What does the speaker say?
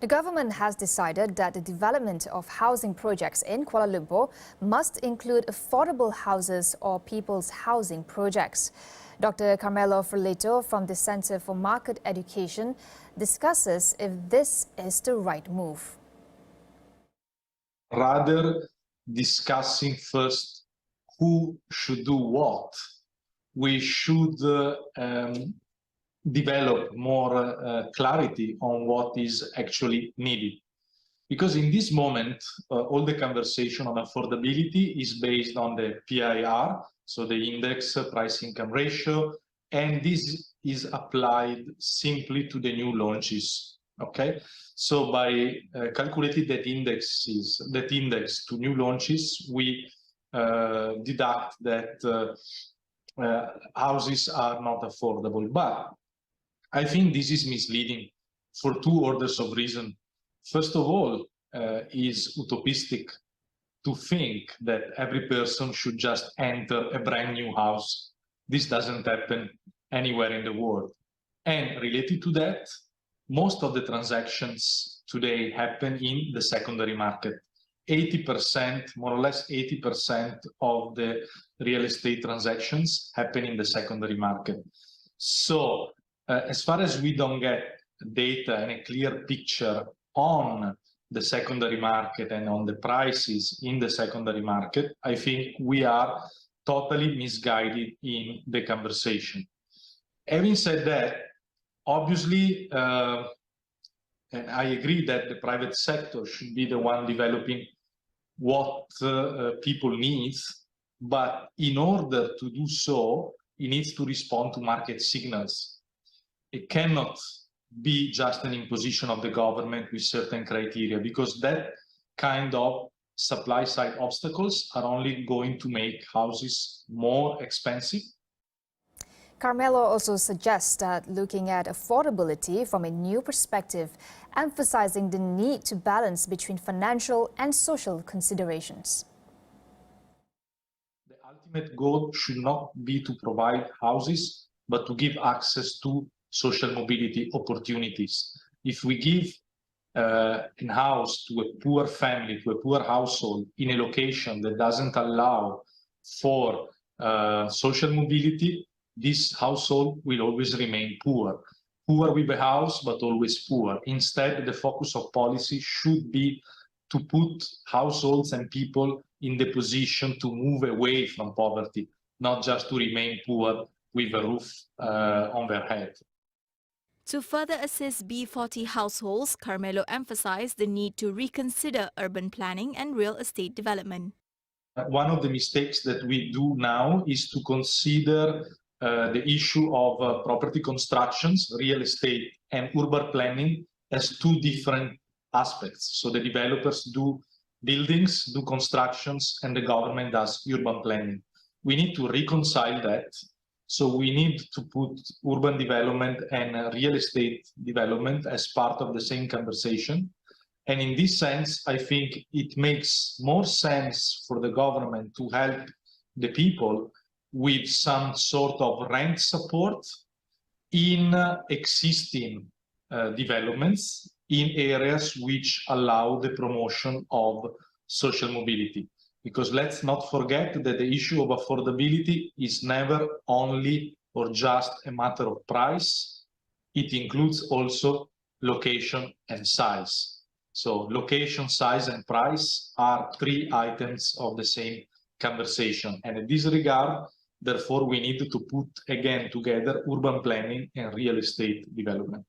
The government has decided that the development of housing projects in Kuala Lumpur must include affordable houses or people's housing projects. Dr Carmelo Ferlito from the Centre for Market Education discusses if this is the right move. Rather discussing first who should do what, we should develop more clarity on what is actually needed. Because in this moment, all the conversation on affordability is based on the PIR, so the index price-income ratio, and this is applied simply to the new launches. Okay, so by calculating that index to new launches, we deduct that houses are not affordable. But I think this is misleading for two orders of reason. First of all, is utopistic to think that every person should just enter a brand new house. This doesn't happen anywhere in the world. And related to that, most of the transactions today happen in the secondary market. 80%, more or less 80% of the real estate transactions happen in the secondary market. So as far as we don't get data and a clear picture on the secondary market and on the prices in the secondary market, I think we are totally misguided in the conversation. Having said that, obviously, and I agree that the private sector should be the one developing what people need, but in order to do so, it needs to respond to market signals. It cannot be just an imposition of the government with certain criteria, because that kind of supply-side obstacles are only going to make houses more expensive. Carmelo also suggests that looking at affordability from a new perspective, emphasizing the need to balance between financial and social considerations. The ultimate goal should not be to provide houses, but to give access to social mobility opportunities. If we give a house to a poor family, to a poor household in a location that doesn't allow for social mobility, this household will always remain poor. Poor with a house, but always poor. Instead, the focus of policy should be to put households and people in the position to move away from poverty, not just to remain poor with a roof on their head. To further assist B40 households, Carmelo emphasized the need to reconsider urban planning and real estate development. One of the mistakes that we do now is to consider the issue of property constructions, real estate, and urban planning as two different aspects. So the developers do buildings, do constructions, and the government does urban planning. We need to reconcile that. So we need to put urban development and real estate development as part of the same conversation. And in this sense, I think it makes more sense for the government to help the people with some sort of rent support in existing developments in areas which allow the promotion of social mobility. Because let's not forget that the issue of affordability is never only or just a matter of price. It includes also location and size. So location, size, and price are three items of the same conversation. And in this regard, therefore, we need to put again together urban planning and real estate development.